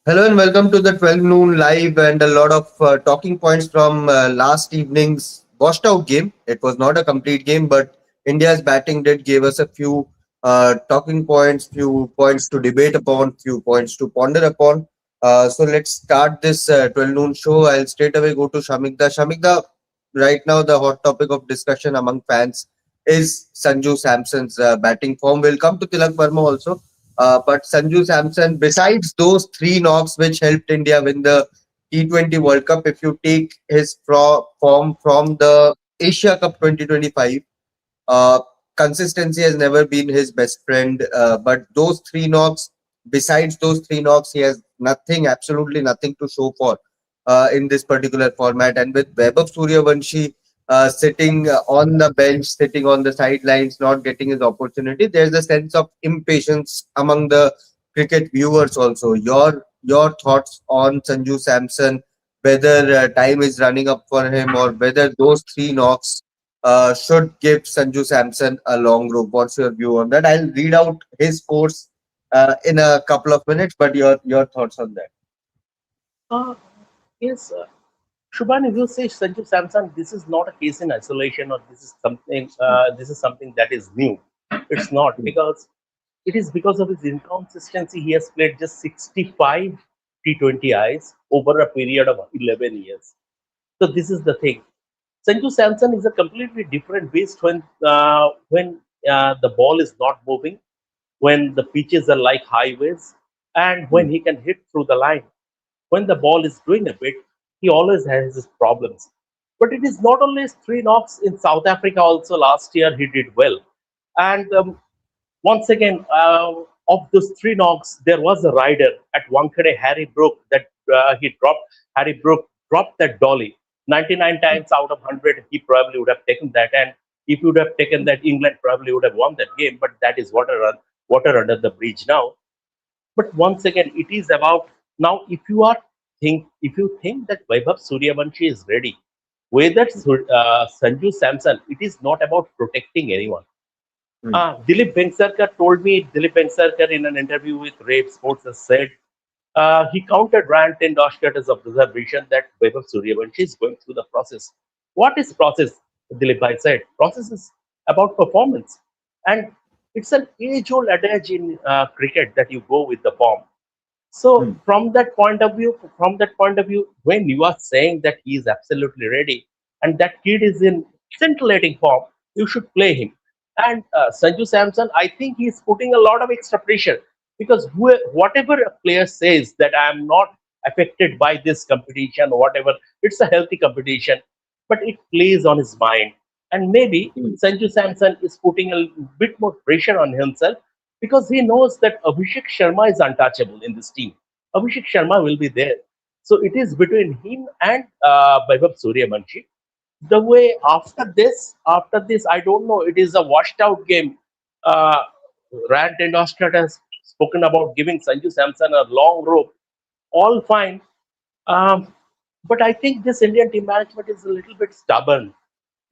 Hello and welcome to the 12 noon live and a lot of talking points from last evening's washed out game. It was not a complete game, but India's batting did give us a few talking points, few points to debate upon, few points to ponder upon. So let's start this 12 noon show. I'll straight away go to Shamikda. Shamikda, right now the hot topic of discussion among fans is Sanju Samson's batting form. We'll come to Tilak Varma also. But Sanju Samson, besides those three knocks which helped India win the T20 World Cup, if you take his form from the Asia Cup 2025, uh, consistency has never been his best friend. But those three knocks, besides those three knocks, he has nothing, absolutely nothing to show for in this particular format. And with Vaibhav Suryavanshi sitting on the bench, sitting on the sidelines, not getting his opportunity, there's a sense of impatience among the cricket viewers also. Your thoughts on Sanju Samson, whether time is running up for him or whether those three knocks should give Sanju Samson a long rope. What's your view on that? I'll read out his scores in a couple of minutes, but your thoughts on that? Uh, yes, Shubhan, if you say Sanju Samson, this is not a case in isolation, or this is something. This is something that is new. It's not because it is because of his inconsistency. He has played just 65 T20Is over a period of 11 years. So this is the thing. Sanju Samson is a completely different beast when the ball is not moving, when the pitches are like highways, and when he can hit through the line. When the ball is doing a bit, he always has his problems. But it is not only his three knocks in South Africa. Also last year he did well, and once again, of those three knocks, there was a rider at Wankhede, Harry Brook, that he dropped. Harry Brook dropped that dolly. 99 times out of 100, he probably would have taken that. And if he would have taken that, England probably would have won that game. But that is water under the bridge now. But once again, it is about now. If you think that Vaibhav Suryavanshi is ready, whether Sanju Samson, it is not about protecting anyone. Mm. Dilip Vengsarkar told me, Dilip Vengsarkar in an interview with Rave Sports has said he counted Ryan Tendoshkar's observation that Vaibhav Suryavanshi is going through the process. What is process? Dilip Bhai said. Process is about performance. And it's an age-old adage in cricket that you go with the form. So Mm. from that point of view, when you are saying that he is absolutely ready and that kid is in scintillating form, you should play him. And Sanju Samson, I think he is putting a lot of extra pressure because whatever a player says that I am not affected by this competition or whatever, it's a healthy competition, but it plays on his mind. And maybe Mm. Sanju Samson is putting a bit more pressure on himself because he knows that Abhishek Sharma is untouchable in this team. Abhishek Sharma will be there. So it is between him and Vaibhav Suryavanshi. The way after this, I don't know. It is a washed out game. Uh, Rand and Ostrat has spoken about giving Sanju Samson a long rope. All fine. Um, but I think this Indian team management is a little bit stubborn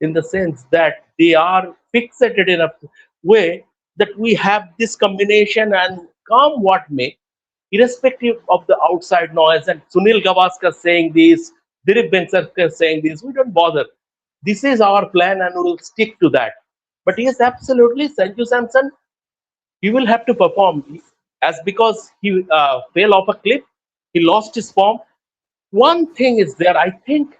in the sense that they are fixated in a way that we have this combination and come what may, irrespective of the outside noise. And Sunil Gavaskar saying this, Dilip Vengsarkar saying this, we don't bother. This is our plan and we will stick to that. But yes, absolutely, Sanju Samson, he will have to perform as because he fell off a cliff, he lost his form. One thing is there, I think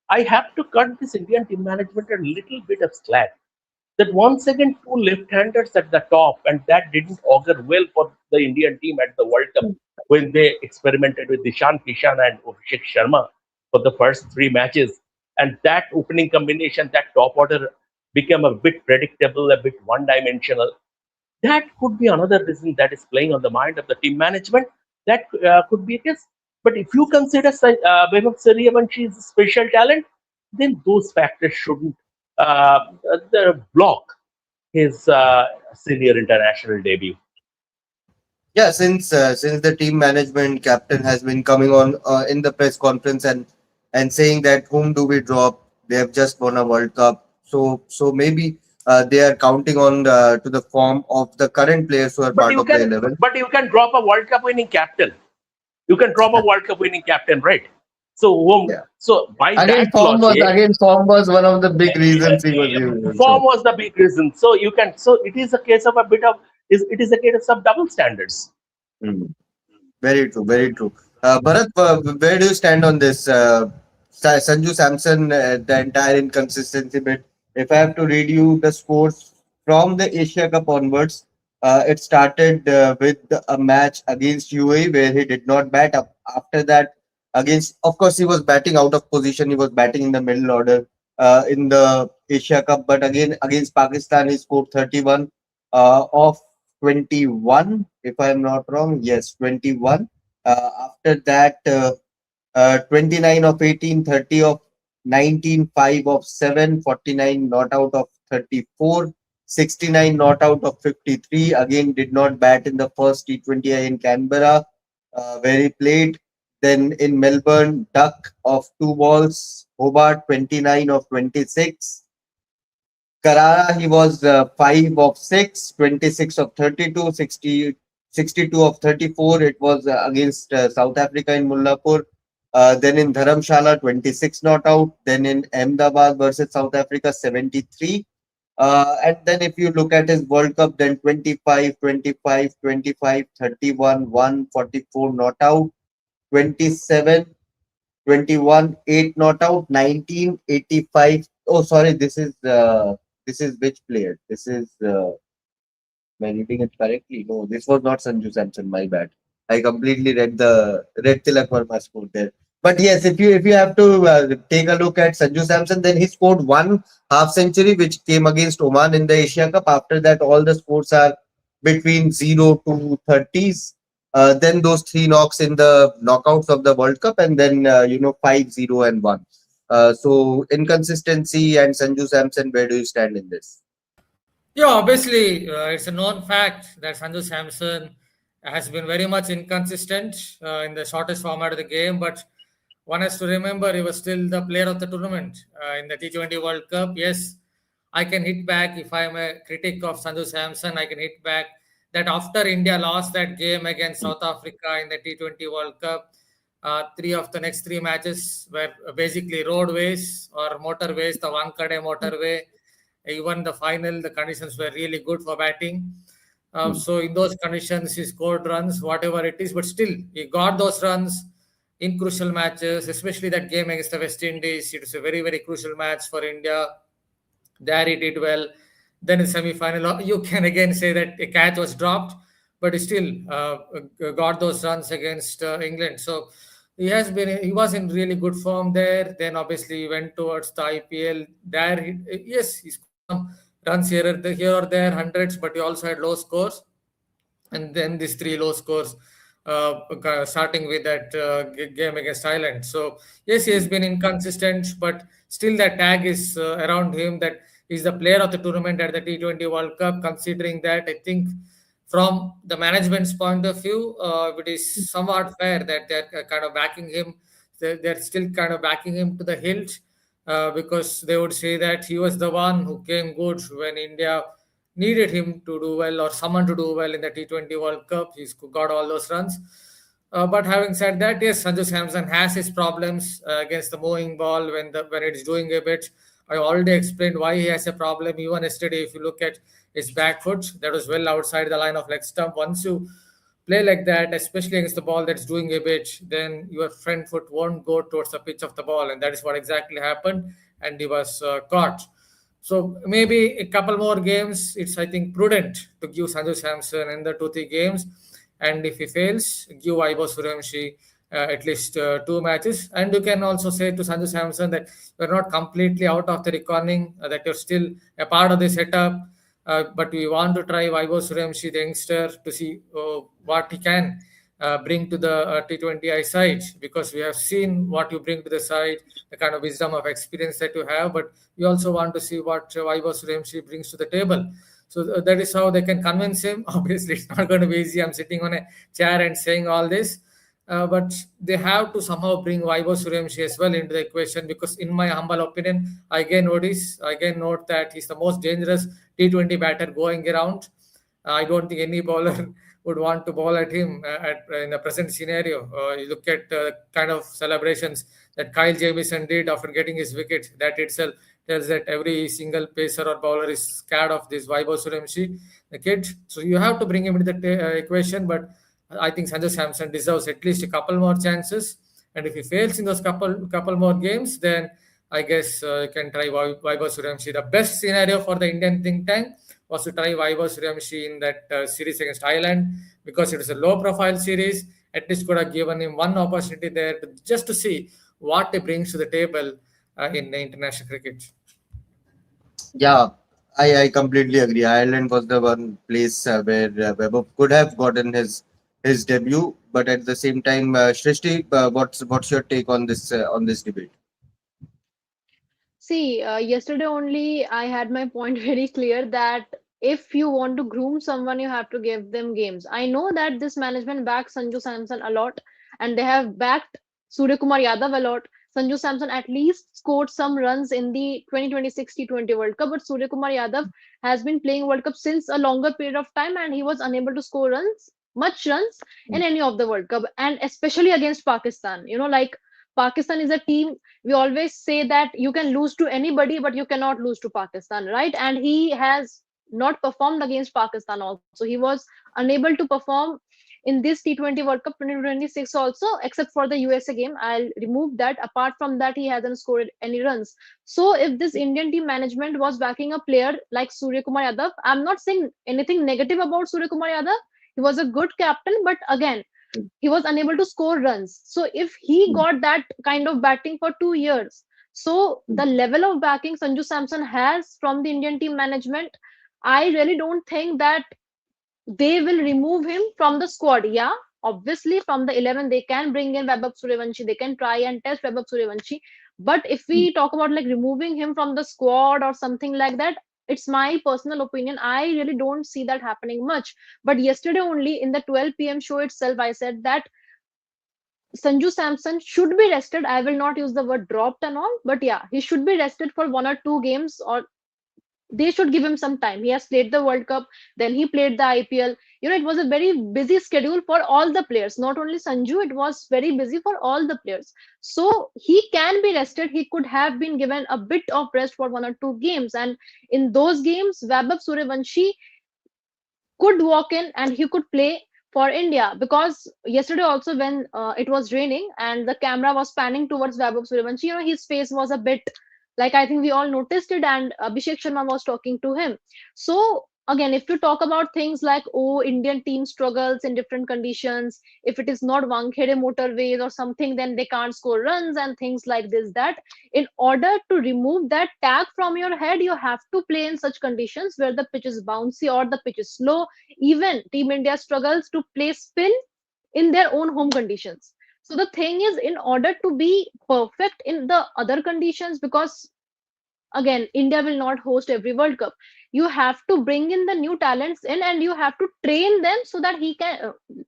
I have to cut this Indian team management a little bit of slack. That once again, two left-handers at the top, and that didn't augur well for the Indian team at the World Cup when they experimented with Dishan Kishan and Abhishek Sharma for the first three matches. And that opening combination, that top order became a bit predictable, a bit one-dimensional. That could be another reason that is playing on the mind of the team management. That could be a case. But if you consider Vaibhav Suryavanshi is special talent, then those factors shouldn't block his senior international debut. Yeah, since the team management captain has been coming on in the press conference and saying that whom do we drop? They have just won a World Cup, so maybe they are counting on to the form of the current players who are But part you of the can, 11. but you can drop a World Cup winning captain. You can drop a World Cup winning captain, right? Yeah. So by Again, that logic, form was one of the big reasons he was used form also. was the big reason. So you can. So it is a case of a bit of. It is a case of double standards. Hmm. Very true, very true. Bharat, where do you stand on this? Sanju Samson, the entire inconsistency bit. If I have to read you the scores from the Asia Cup onwards, it started with a match against UAE where he did not bat. Up after that, against, of course, he was batting out of position. He was batting in the middle order in the Asia Cup. But again, against Pakistan, he scored 31 of 21, if I'm not wrong. Yes, 21. After that, 29 of 18, 30 of 19, 5 of 7, 49 not out of 34, 69 not out of 53. Again, did not bat in the first T20I in Canberra, where he played. Then in Melbourne, duck of 2 balls. Hobart, 29 of 26. Carrara, he was 5 of 6, 26 of 32, 62 of 34. It was against South Africa in Mullapur. Then in Dharamshala, 26 not out. Then in Ahmedabad versus South Africa, 73. And then if you look at his World Cup, then 25, 25, 25, 31, 1, 44 not out. 27, 21, 8 not out. 19, 85. Oh, sorry, this is which player? This is am I reading it correctly? No, this was not Sanju Samson. My bad. I completely read the red Tilak Varma score there. But yes, if you have to take a look at Sanju Samson, then he scored one half century, which came against Oman in the Asia Cup. After that, all the scores are between 0 to 30s. Then those three knocks in the knockouts of the World Cup, and then 5-0 and 1. So inconsistency and Sanju Samson, where do you stand in this? Yeah, obviously, it's a known fact that Sanju Samson has been very much inconsistent in the shortest format of the game. But one has to remember he was still the player of the tournament in the T20 World Cup. Yes, I can hit back if I am a critic of Sanju Samson. I can hit back that after India lost that game against South Africa in the T20 World Cup, three of the next three matches were basically roadways or motorways, the Wankade motorway. Even the final, the conditions were really good for batting. So in those conditions, he scored runs, whatever it is, but still he got those runs in crucial matches, especially that game against the West Indies. It was a very, very crucial match for India. There he did well. Then in semi-final, you can again say that a catch was dropped, but he still got those runs against England. So he was in really good form there. Then obviously he went towards the IPL. There, yes, he scored some runs here or there, hundreds, but he also had low scores, and then these three low scores, starting with that game against Ireland. So yes, he has been inconsistent, but still that tag is around him that he's the player of the tournament at the T20 World Cup. Considering that, I think from the management's point of view, it is somewhat fair that they're kind of backing him. They're still kind of backing him to the hilt, because they would say that he was the one who came good when India needed him to do well or someone to do well in the T20 World Cup. He's got all those runs. But having said that, yes, Sanju Samson has his problems against the moving ball when it's doing a bit. I already explained why he has a problem. Even yesterday, if you look at his back foot, that was well outside the line of leg stump. Once you play like that, especially against the ball that's doing a bit, then your front foot won't go towards the pitch of the ball, and that is what exactly happened. And he was caught. So maybe a couple more games. It's, I think, prudent to give Sanju Samson in the 2 3 games, and if he fails, give Vaibhav Suryavanshi at least 2 matches. And you can also say to Sanju Samson that you're not completely out of the reckoning, that you're still a part of the setup. But we want to try Vaibhav Suryavanshi, the youngster, to see what he can bring to the T20I side, because we have seen what you bring to the side, the kind of wisdom of experience that you have, but we also want to see what Vaibhav Suryavanshi brings to the table. So that is how they can convince him. Obviously, it's not going to be easy. I'm sitting on a chair and saying all this. But they have to somehow bring Vaibhav Suryavanshi as well into the equation, because in my humble opinion, I again note that he's the most dangerous T20 batter going around. I don't think any bowler would want to bowl at him in the present scenario. You look at kind of celebrations that Kyle Jamieson did after getting his wicket. That itself tells that every single pacer or bowler is scared of this Vaibhav Suryavanshi, the kid. So you have to bring him into the equation. But I think Sanju Samson deserves at least a couple more chances. And if he fails in those couple more games, then I guess you can try Vaibhav Suryavanshi. The best scenario for the Indian think tank was to try Vaibhav Suryavanshi in that series against Ireland, because it was a low-profile series. At least could have given him one opportunity there just to see what he brings to the table in the international cricket. Yeah, I completely agree. Ireland was the one place where Webber could have gotten his debut, but at the same time, Shrishti, what's your take on this debate? See, yesterday only I had my point very clear that if you want to groom someone, you have to give them games. I know that this management backs Sanju Samson a lot, and they have backed Surya Kumar Yadav a lot. Sanju Samson at least scored some runs in the 2026 T20 World Cup, but Surya Kumar Yadav has been playing World Cup since a longer period of time, and he was unable to score runs, much runs in any of the World Cup, and especially against Pakistan. Like Pakistan is a team, we always say that you can lose to anybody, but you cannot lose to Pakistan, right? And he has not performed against Pakistan also. He was unable to perform in this T20 World Cup 2026 also, except for the USA game. I'll remove that. Apart from that, he hasn't scored any runs. So if this Indian team management was backing a player like Surya Kumar Yadav, I'm not saying anything negative about Surya Kumar Yadav. He was a good captain, but again, he was unable to score runs. So if he got that kind of batting for 2 years, so the level of backing Sanju Samson has from the Indian team management, I really don't think that they will remove him from the squad. Yeah, obviously from the 11 they can bring in Vaibhav Suryavanshi. They can try and test Vaibhav Suryavanshi. But if we talk about like removing him from the squad or something like that, it's my personal opinion. I really don't see that happening much. But yesterday only in the 12 p.m. show itself, I said that Sanju Samson should be rested. I will not use the word dropped and all, but yeah, he should be rested for 1 or 2 games, or they should give him some time. He has played the World Cup, then he played the IPL. It was a very busy schedule for all the players, not only Sanju, it was very busy for all the players. So he can be rested. He could have been given a bit of rest for 1 or 2 games. And in those games, Vaibhav Suryavanshi could walk in and he could play for India, because yesterday also when it was raining and the camera was panning towards Vaibhav Suryavanshi, his face was a bit like, I think we all noticed it, and Abhishek Sharma was talking to him. So again, if you talk about things like, oh, Indian team struggles in different conditions, if it is not Wankhede motorways or something, then they can't score runs and things like this, that in order to remove that tag from your head, you have to play in such conditions where the pitch is bouncy or the pitch is slow. Even Team India struggles to play spin in their own home conditions. So the thing is, in order to be perfect in the other conditions, because again, India will not host every World Cup, you have to bring in the new talents in, and you have to train them so that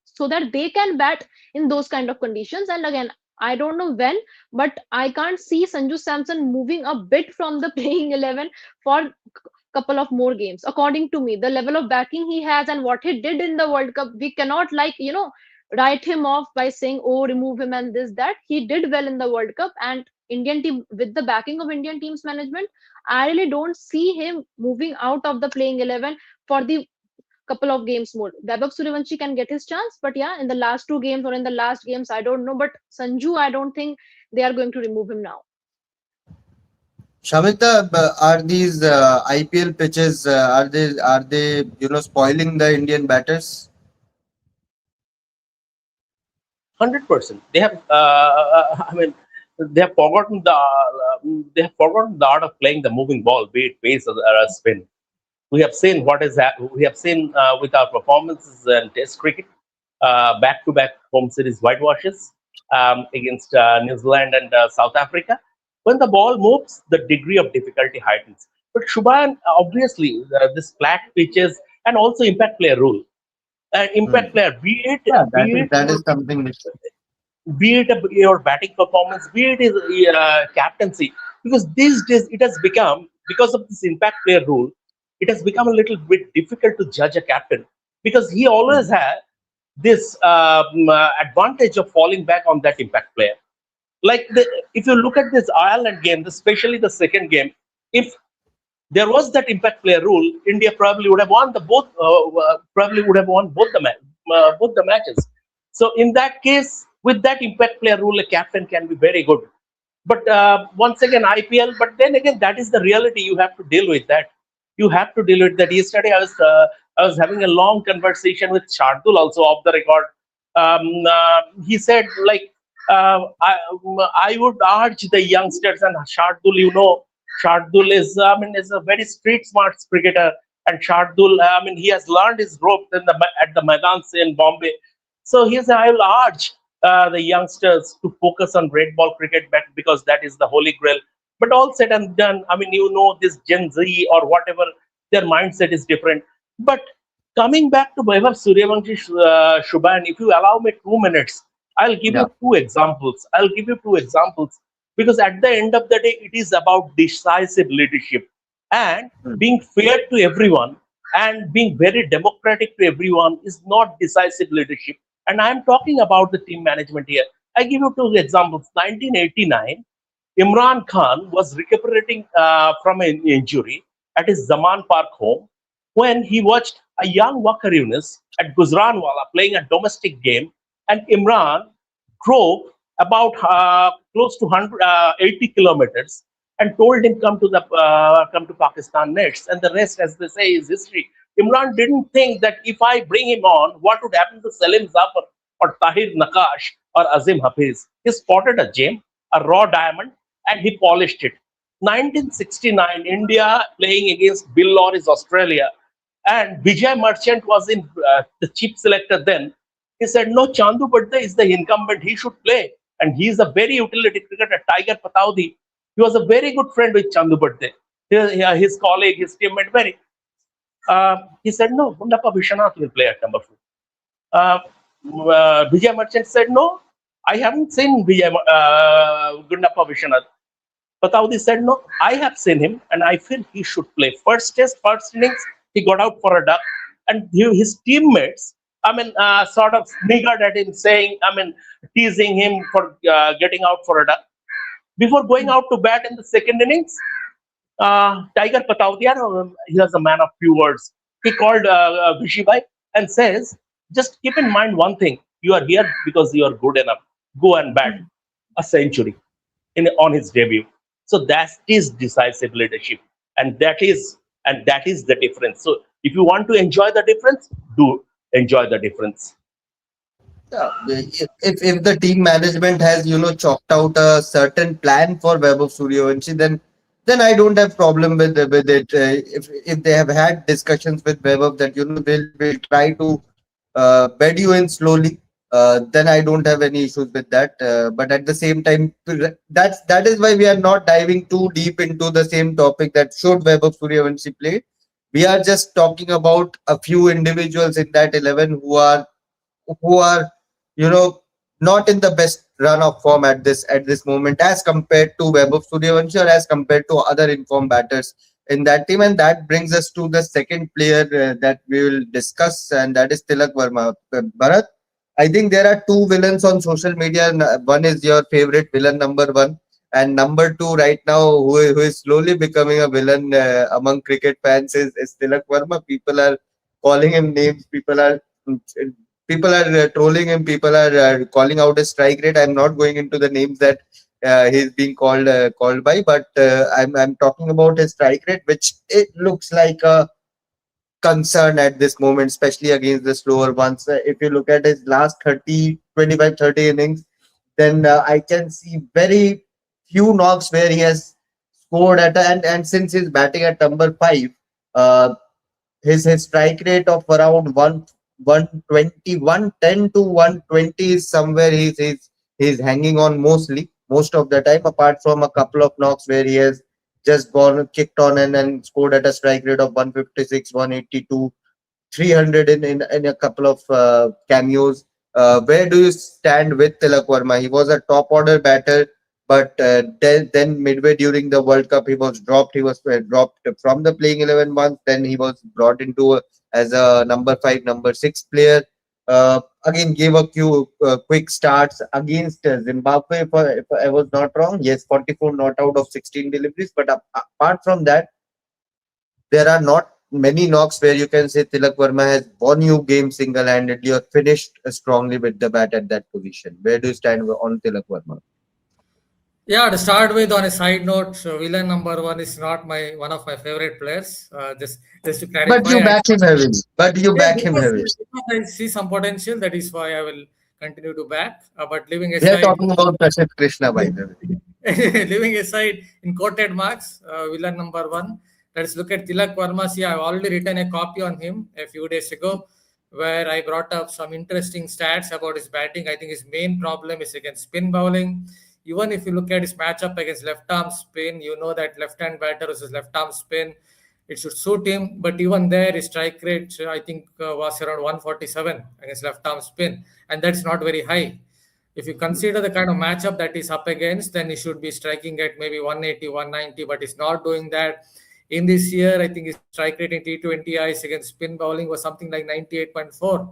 so that they can bat in those kind of conditions. And again, I don't know when, but I can't see Sanju Samson moving a bit from the playing 11 for couple of more games. According to me, the level of backing he has and what he did in the World Cup, we cannot write him off by saying, oh, remove him and this that. He did well in the World Cup, and Indian team, with the backing of Indian team's management, I really don't see him moving out of the playing 11 for the couple of games more. Vaibhav Suryavanshi can get his chance, but yeah, in the last 2 games or in the last games, I don't know. But Sanju, I don't think they are going to remove him now. Shamita, are these IPL pitches are they spoiling the Indian batters? 100%. They have, I mean, they have forgotten the art of playing the moving ball, be it pace or spin. We have seen what is that. We have seen with our performances in Test cricket, back-to-back home series whitewashes against New Zealand and South Africa. When the ball moves, the degree of difficulty heightens. But Shubhan, obviously, this flat pitches and also impact player rule. Hmm. Impact player, be it Yeah, be it that is something which. your batting performance, be it his captaincy, because these days it has become, because of this impact player rule, it has become a little bit difficult to judge a captain, because he always had this advantage of falling back on that impact player. Like if you look at this Ireland game, especially the second game, if there was that impact player rule, India probably would have won the both. Probably would have won both the matches. So in that case, with that impact player rule, a captain can be very good. But once again, IPL. But then again, that is the reality. You have to deal with that. You have to deal with that. Yesterday, I was having a long conversation with Shardul also off the record. He said like I would urge the youngsters and Shardul. Shardul is a very street smart cricketer, and Shardul, he has learned his ropes at the Maidans in Bombay. So he said, I will urge the youngsters to focus on red ball cricket because that is the holy grail. But all said and done, this Gen Z or whatever, their mindset is different. But coming back to Vaibhav Suryavanshi, Shubhan, if you allow me 2 minutes, I'll give Yeah. you two examples. I'll give you two examples because at the end of the day, it is about decisive leadership and Mm. being fair to everyone and being very democratic to everyone is not decisive leadership. And I'm talking about the team management here. I give you two examples. 1989, Imran Khan was recuperating from an injury at his Zaman Park home when he watched a young Wakar Yunus at Gujranwala playing a domestic game, and Imran drove about close to 80 kilometers and told him come to Pakistan next, and the rest, as they say, is history. Imran didn't think that if I bring him on, what would happen to Salim Zafar or Tahir Nakash or Azim Hafiz. He spotted a gem, a raw diamond, and he polished it. 1969, India playing against Bill Lawry's Australia, and Vijay Merchant was in the chief selector then. He said, no, Chandu Badde is the incumbent. He should play. And he is a very utility cricketer, Tiger Pataudi. He was a very good friend with Chandu Badde. His colleague, his teammate, very. He said, no, Gundappa Vishwanath will play at number 4. Uh, Vijay Merchant said, no, I haven't seen Gundappa Vishwanath. Pataudi said, no, I have seen him and I feel he should play. First test, first innings, he got out for a duck. And his teammates, sort of sniggered at him, saying, teasing him for getting out for a duck. Before going out to bat in the second innings, Tiger Pataudia, he was a man of few words. He called Vishibai and says, just keep in mind one thing. You are here because you are good enough. Go and bat a century on his debut. So that is decisive leadership, and that is the difference. So if you want to enjoy the difference, do enjoy the difference. Yeah, if the team management has chalked out a certain plan for Vaibhav Suryavanshi, then I don't have problem with it. If they have had discussions with Vaibhav that we'll try to bed you in slowly, then I don't have any issues with that. But at the same time, that is why we are not diving too deep into the same topic that should Vaibhav Suryavanshi play. We are just talking about a few individuals in that 11 who are you know not in the best run of form at this moment as compared to Vaibhav Suryavanshi or as compared to other informed batters in that team, and that brings us to the second player that we will discuss, and that is Tilak Varma. Bharat, I think there are two villains on social media. One is your favorite villain, number one, and number two right now, who is slowly becoming a villain among cricket fans, is Tilak Varma. People are calling him names. People are trolling him. People are calling out his strike rate. I'm not going into the names that he's being called by, but I'm talking about his strike rate, which it looks like a concern at this moment, especially against the slower ones. If you look at his last 30, 25, 30 innings, then I can see very few knocks where he has scored and since he's batting at number five, uh, his strike rate of around 120 110 to 120 is somewhere he's hanging on most of the time, apart from a couple of knocks where he has just gone kicked on and scored at a strike rate of 156, 182, 300 in a couple of cameos. Where do you stand with Tilak Varma? He was a top order batter. But then midway during the World Cup, he was dropped. He was dropped from the playing 11 once. Then he was brought into as a number five, number six player. Again, gave a few quick starts against Zimbabwe. If I was not wrong, yes, 44 not out of 16 deliveries. But apart from that, there are not many knocks where you can say Tilak Varma has won you game single-handedly or finished strongly with the bat at that position. Where do you stand on Tilak Varma? Yeah, to start with, on a side note, villain number one is not my one of my favorite players. Just to But clarify, you back him heavily. But you yeah, back him heavily. because I see some potential. That is why I will continue to back. But leaving We are aside, talking about Prashant Krishna, by the way. leaving aside in quoted marks, villain number one. Let's look at Tilak Varma. See, I've already written a copy on him a few days ago, where I brought up some interesting stats about his batting. I think his main problem is against spin bowling. Even if you look at his matchup against left arm spin, you know that left hand batter versus left arm spin, it should suit him. But even there, his strike rate, I think, was around 147 against left arm spin, and that's not very high. If you consider the kind of matchup that he's up against, then he should be striking at maybe 180, 190, but he's not doing that. In this year, I think his strike rate in T20Is against spin bowling was something like 98.4.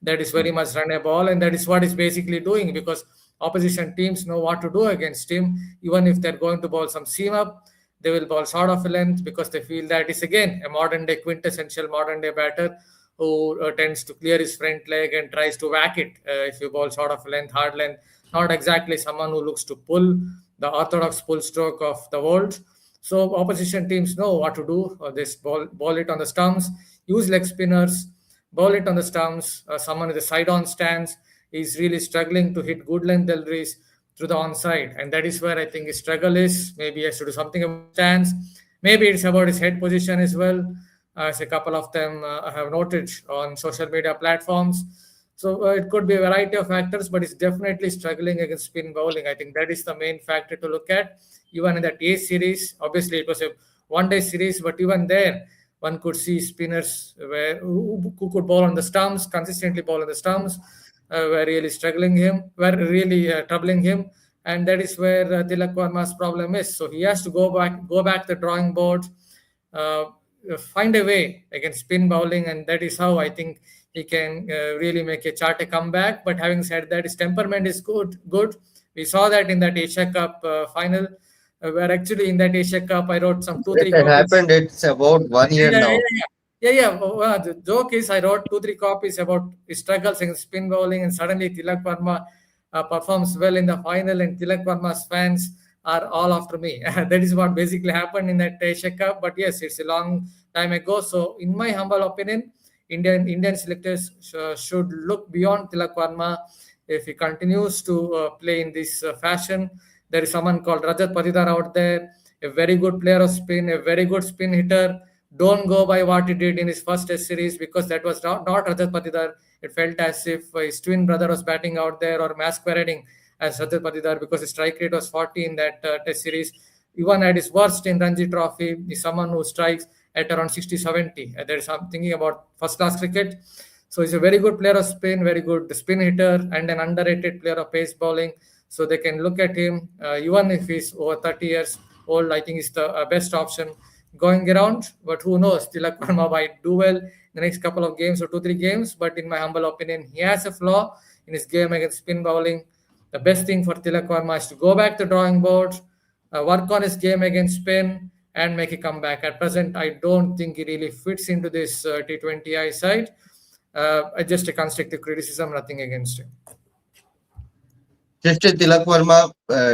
That is very much run a ball, and that is what he's basically doing because opposition teams know what to do against him. Even if they're going to bowl some seam up, they will bowl short of a length because they feel that is again a modern day quintessential modern day batter who tends to clear his front leg and tries to whack it if you bowl short of length, hard length. Not exactly someone who looks to pull the orthodox pull stroke of the world. So opposition teams know what to do. This ball it on the stumps, use leg spinners, bowl it on the stumps. Someone with a side-on stance is really struggling to hit good length deliveries through the onside, and that is where I think his struggle is. Maybe he has to do something about his stance. Maybe it's about his head position as well, as a couple of them have noted on social media platforms. So it could be a variety of factors, but it's definitely struggling against spin bowling. I think that is the main factor to look at. Even in that A series, obviously it was a one-day series, but even there, one could see spinners who could bowl on the stumps, consistently bowl on the stumps, were really struggling him, were really troubling him, and that is where Tilak Varma's problem is. So he has to go back to the drawing board, uh, find a way against spin bowling, and that is how I think he can really make a chart a comeback. But having said that, his temperament is good. Good. We saw that in that Asia Cup final, where actually in that Asia Cup I wrote some two It three had copies. happened. It's about 1 year Yeah, yeah, now. yeah, yeah. Yeah, yeah. The joke is, I wrote two, three copies about his struggles in spin bowling, and suddenly Tilak Varma performs well in the final, and Tilak Varma's fans are all after me. That is what basically happened in that Asia Cup. But yes, it's a long time ago. So, in my humble opinion, Indian selectors should look beyond Tilak Varma. If he continues to play in this fashion, there is someone called Rajat Patidar out there, a very good player of spin, a very good spin hitter. Don't go by what he did in his first test series because that was not Rajat Patidar. It felt as if his twin brother was batting out there or masquerading as Rajat Patidar because his strike rate was 40 in that test series. Even at his worst in Ranji Trophy, is someone who strikes at around 60 70. There is some thinking about first class cricket. So he's a very good player of spin, very good spin hitter, and an underrated player of pace bowling. So they can look at him, even if he's over 30 years old. I think he's the best option going around. But who knows? Tilak Varma might do well in the next couple of games or two, three games. But in my humble opinion, he has a flaw in his game against spin bowling. The best thing for Tilak Varma is to go back to drawing board, work on his game against spin, and make a comeback. At present, I don't think he really fits into this T20I side. Just a constructive criticism, nothing against him. Shifted Tilak Varma,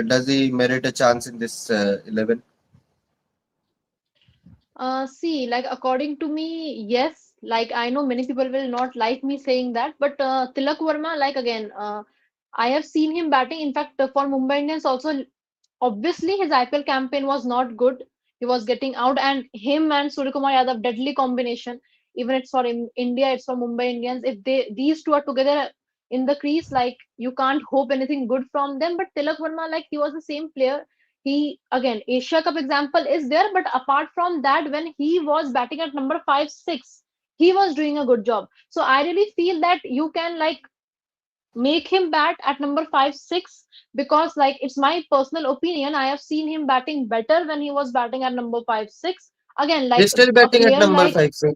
does he merit a chance in this 11? See, like according to me, yes. Like I know many people will not like me saying that, but Tilak Varma, like again, I have seen him batting. In fact, for Mumbai Indians also, obviously his IPL campaign was not good. He was getting out, and him and Suryakumar Yadav, deadly combination. Even it's for India, it's for Mumbai Indians. If these two are together in the crease, like you can't hope anything good from them. But Tilak Varma, like he was the same player. He again Asia Cup example is there, but apart from that, when he was batting at number 5, 6, he was doing a good job. So I really feel that you can like make him bat at number 5, 6, because like it's my personal opinion. I have seen him batting better when he was batting at number 5, 6. Again, like He's still a batting at player number like, 5. So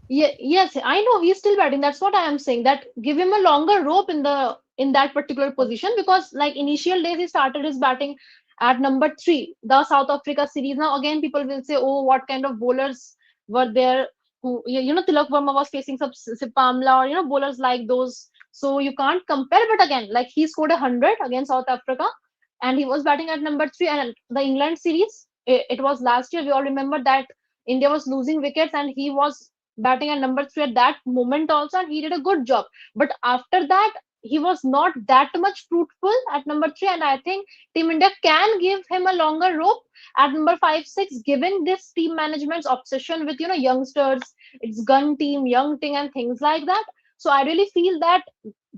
yeah, yes, I know he's still batting. That's what I am saying. That give him a longer rope in that particular position, because like initial days he started his batting at number 3, the South Africa series. Now again, people will say, oh, what kind of bowlers were there? Who Tilak Varma was facing some Sipamla, or bowlers like those. So you can't compare. But again, like he scored 100 against South Africa, and he was batting at number 3. And the England series, it was last year. We all remember that India was losing wickets, and he was batting at number 3 at that moment also, and he did a good job. But after that, he was not that much fruitful at number 3, and I think Team India can give him a longer rope at number 5, 6, given this team management's obsession with youngsters, its gun team, young team, and things like that. So I really feel that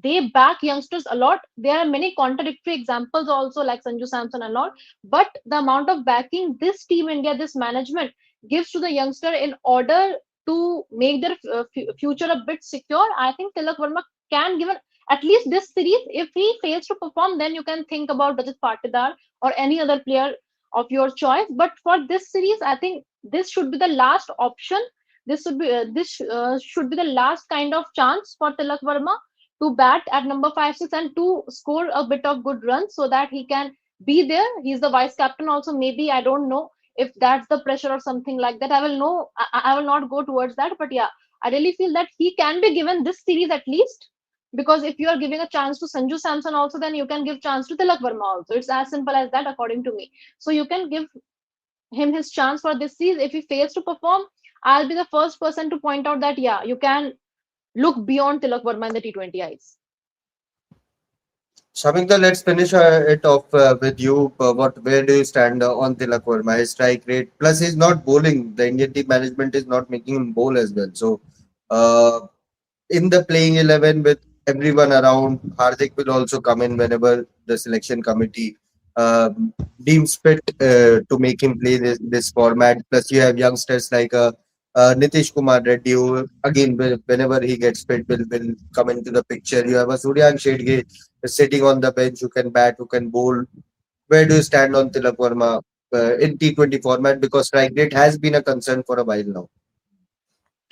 they back youngsters a lot. There are many contradictory examples also, like Sanju Samson and all. But the amount of backing this Team India, this management gives to the youngster in order to make their future a bit secure, I think Tilak Varma can give at least this series. If he fails to perform, then you can think about Rajat Patidar or any other player of your choice. But for this series, I think this should be the last option. This should be the last kind of chance for Tilak Varma to bat at number 5, 6, and to score a bit of good runs so that he can be there. He's the vice captain also. Maybe I don't know if that's the pressure or something like that. I will know. I will not go towards that. But yeah, I really feel that he can be given this series at least, because if you are giving a chance to Sanju Samson also, then you can give chance to Tilak Varma also. It's as simple as that, according to me. So you can give him his chance for this series. If he fails to perform, I'll be the first person to point out that yeah, you can look beyond Tilak Varma in the T20Is. Shamikta, let's finish it off with you. Where do you stand on Tilak Verma? His strike rate, plus he's not bowling. The Indian team management is not making him bowl as well. So, uh, in the playing 11 with everyone around, Hardik will also come in whenever the selection committee deems fit to make him play this format. Plus, you have youngsters like Nitish Kumar Reddy, who again, whenever he gets fit, will come into the picture. You have a Suryan Shedge sitting on the bench who can bat, who can bowl. Where do you stand on Tilak Verma in T20 format? Because strike rate has been a concern for a while now.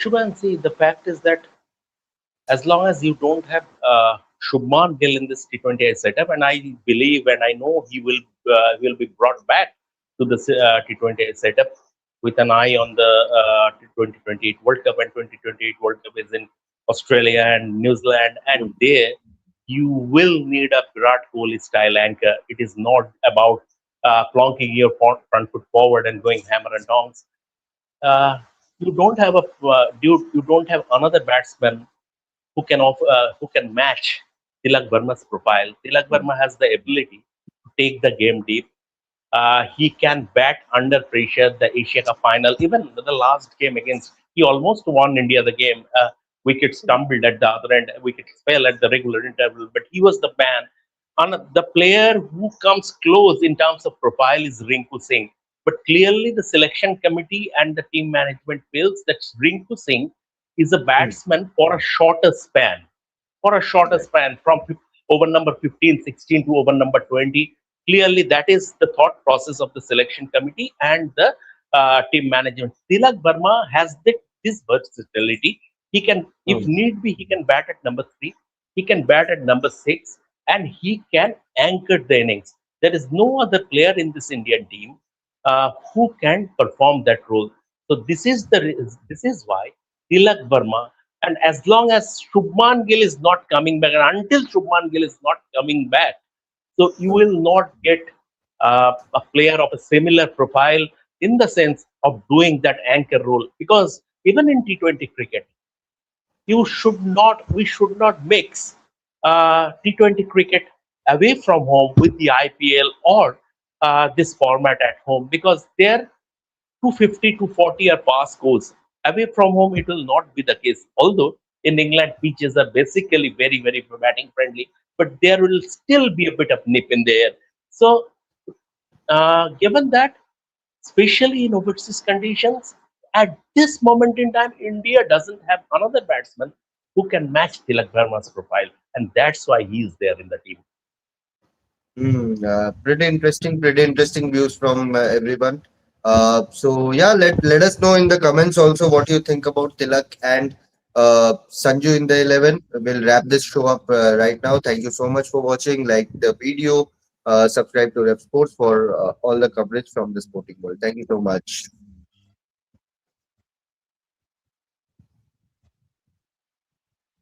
Shubhan, see, the fact is that as long as you don't have Shubman Gill in this T20I setup, and I believe and I know he will be brought back to the T20I setup with an eye on the 2028 World Cup, and 2028 World Cup is in Australia and New Zealand, and there you will need a Virat Kohli style anchor. It is not about plonking your front foot forward and going hammer and tongs. Uh, you don't have a you don't have another batsman who can match Tilak Varma's profile. Tilak Varma has the ability to take the game deep. He can bat under pressure. The Asia Cup final, even the last game against, he almost won India the game. Wicket stumbled at the other end. Wicket fell at the regular interval, but he was the man. And the player who comes close in terms of profile is Rinku Singh. But clearly, the selection committee and the team management feels that Rinku Singh is a Hmm. batsman for a shorter span, Right. from over number 15, 16 to over number 20. Clearly, that is the thought process of the selection committee and the team management. Tilak Verma has this versatility. He can, if Hmm. need be, he can bat at number 3, he can bat at number 6, and he can anchor the innings. There is no other player in this Indian team who can perform that role. So this is why Tilak Verma, and as long as Shubman Gill is not coming back, and until Shubman Gill is not coming back, so you will not get a player of a similar profile in the sense of doing that anchor role. Because even in T20 cricket, we should not mix T20 cricket away from home with the IPL or this format at home, because there 250 to 40 are pass scores. Away from home, it will not be the case. Although in England, pitches are basically very batting friendly, but there will still be a bit of nip in the air. So, given that, especially in overseas conditions, at this moment in time, India doesn't have another batsman who can match Tilak Varma's profile, and that's why he is there in the team. Pretty interesting views from everyone. So yeah, let us know in the comments also what you think about Tilak and Sanju in the 11. We'll wrap this show up right now. Thank you so much for watching. Like the video, subscribe to Rep Sports for all the coverage from the sporting world. Thank you so much.